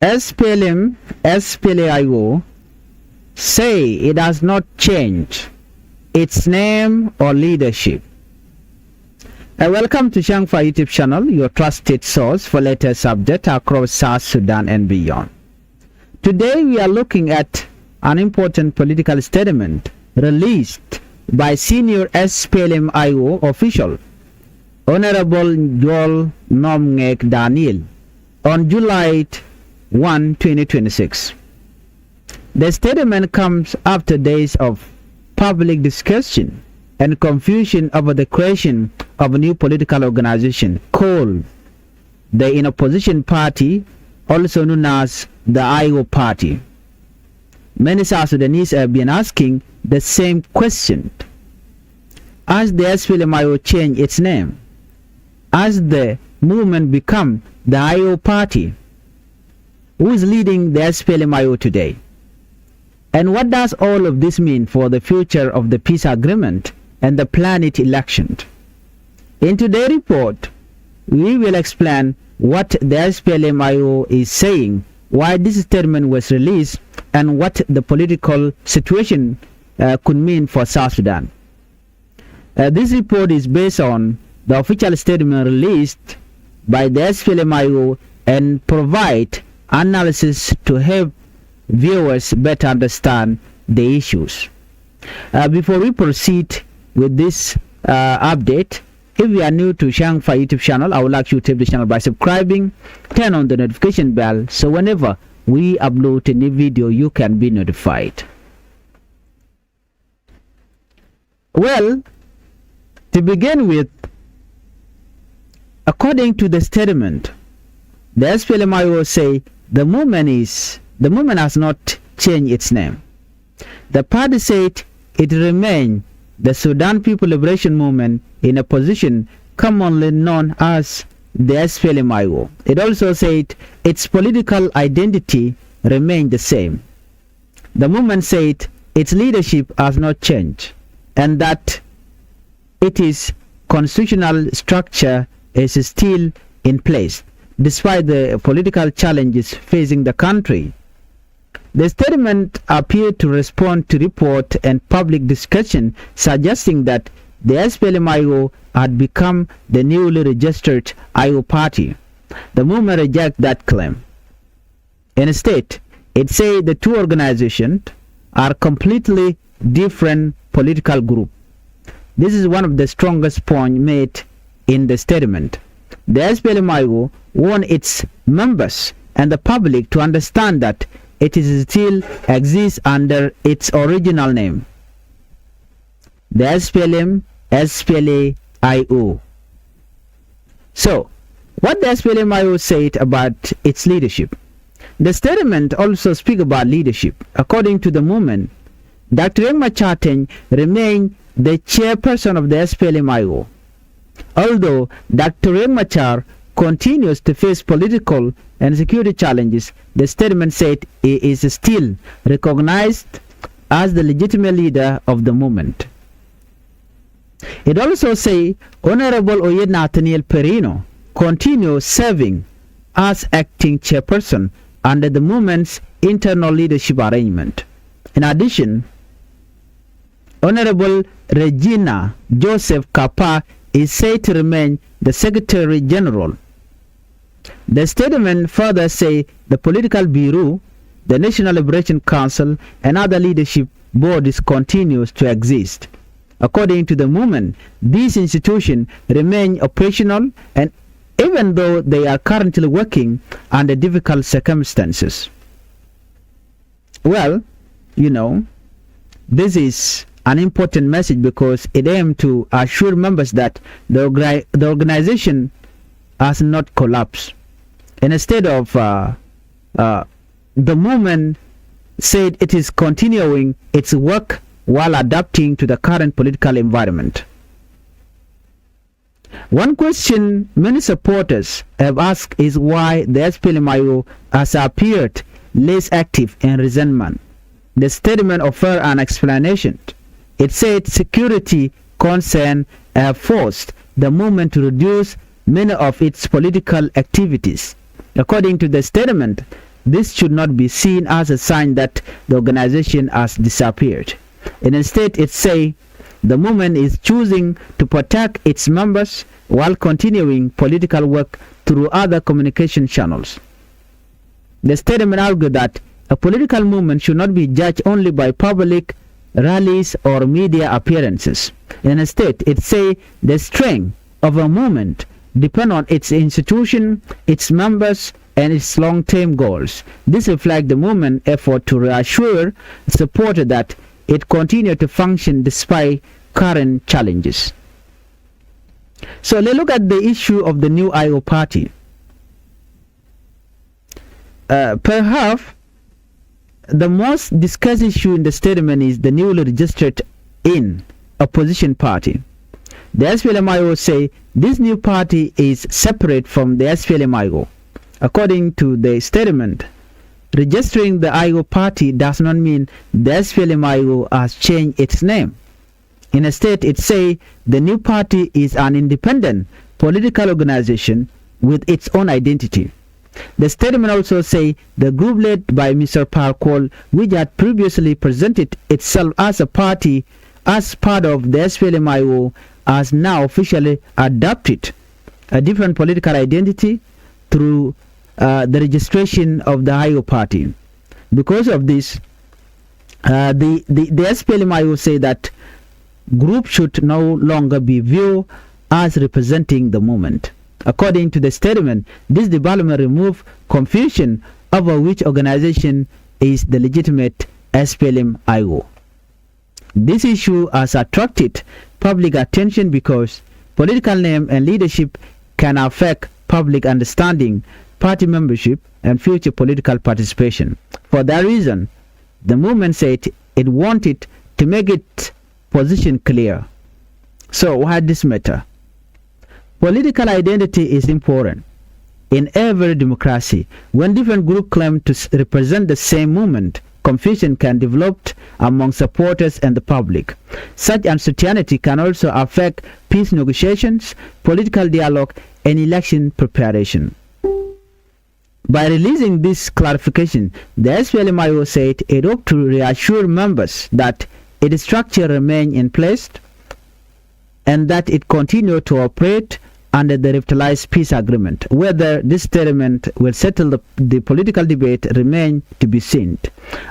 SPLM, SPLAIO say it has not changed its name or leadership. Welcome to Changfied YouTube channel, your trusted source for latest updates across South Sudan and beyond. Today we are looking at an important political statement released by senior SPLM-IO official, Honorable Joel Nomngek Daniel, on July 1, 2026. The statement comes after days of public discussion and confusion over the creation of a new political organization called the In Opposition Party, also known as the IO Party. Many South Sudanese have been asking the same question. Has the SPLM-IO changed its name? Has the movement become the IO Party? Who is leading the SPLM-IO today? And what does all of this mean for the future of the peace agreement and the planned election? In today's report, we will explain what the SPLM-IO is saying, why this statement was released, and what the political situation could mean for South Sudan. This report is based on the official statement released by the SPLM-IO and provide analysis to help viewers better understand the issues. Before we proceed with this update, if you are new to Changfied YouTube channel, I would like you to tap the channel by subscribing, turn on the notification bell so whenever we upload a new video you can be notified. Well, to begin with, according to the statement, the SPLM-IO say the movement has not changed its name. The party said it remains the Sudan People Liberation Movement in a position commonly known as the SPLM-IO. It also said its political identity remained the same. The movement said its leadership has not changed and that its constitutional structure is still in place despite the political challenges facing the country. The statement appeared to respond to report and public discussion suggesting that the SPLM-IO had become the newly registered IO party. The movement rejects that claim. Instead, it said the two organizations are completely different political groups. This is one of the strongest points made in the statement. The SPLM-IO warned its members and the public to understand that it still exists under its original name, the SPLM, SPLA-IO. So, what the SPLM-IO said about its leadership? The statement also speaks about leadership. According to the movement, Dr. Riek Machar remains the chairperson of the SPLM-IO. Although Dr. Riek Machar continues to face political and security challenges, the statement said he is still recognized as the legitimate leader of the movement. It also says Honorable Oyed Nathaniel Perino continues serving as acting chairperson under the movement's internal leadership arrangement. In addition, Honorable Regina Joseph Kappa is said to remain the Secretary General. The statement further says the political bureau, the National Liberation Council, and other leadership bodies continues to exist. According to the movement, these institutions remain operational, and even though they are currently working under difficult circumstances. Well, this is an important message because it aims to assure members that the organization has not collapsed. And instead of the movement said it is continuing its work while adapting to the current political environment. One question many supporters have asked is why the SPLM-IO has appeared less active in resentment. The statement offered an explanation. It said security concerns have forced the movement to reduce many of its political activities. According to the statement, this should not be seen as a sign that the organization has disappeared. And instead, it say the movement is choosing to protect its members while continuing political work through other communication channels. The statement argued that a political movement should not be judged only by public rallies or media appearances. And instead, it say the strength of a movement depend on its institution, its members, and its long-term goals. This reflects the movement effort to reassure supporters that it continued to function despite current challenges. So let's look at the issue of the new IO party. Perhaps the most discussed issue in the statement is the newly registered in opposition party. The SPLM-IO say this new party is separate from the SPLM-IO. According to the statement, registering the IO party does not mean the SPLM-IO has changed its name. Instead, it say the new party is an independent political organization with its own identity. The statement also say the group led by Mr. Parkour, which had previously presented itself as a party as part of the SPLM-IO, has now officially adopted a different political identity through the registration of the IO party. Because of this, the SPLM-IO say that group should no longer be viewed as representing the movement. According to the statement, this development removed confusion over which organization is the legitimate SPLM-IO. This issue has attracted public attention because political name and leadership can affect public understanding, party membership, and future political participation. For that reason, the movement said it wanted to make its position clear. So why this matter? Political identity is important. In every democracy, when different groups claim to represent the same movement, confusion can develop among supporters and the public. Such uncertainty can also affect peace negotiations, political dialogue, and election preparation. By releasing this clarification, the SPLM-IO said it hoped to reassure members that its structure remains in place and that it continued to operate under the revitalized peace agreement. Whether this statement will settle the political debate remains to be seen.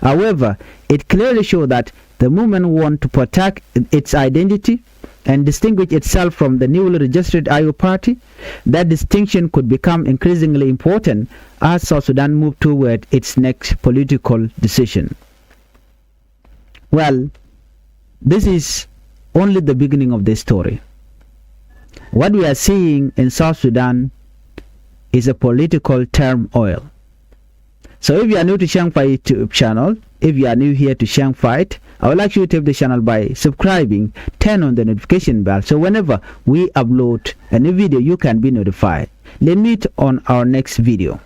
However, it clearly shows that the movement wants to protect its identity and distinguish itself from the newly registered IO party. That distinction could become increasingly important as South Sudan moves toward its next political decision. Well, this is only the beginning of the story. What we are seeing in South Sudan is a political turmoil. So if you are new to Changfied YouTube channel, if you are new here to Changfied, I would like you to help the channel by subscribing, turn on the notification bell, so whenever we upload a new video, you can be notified. Let's meet on our next video.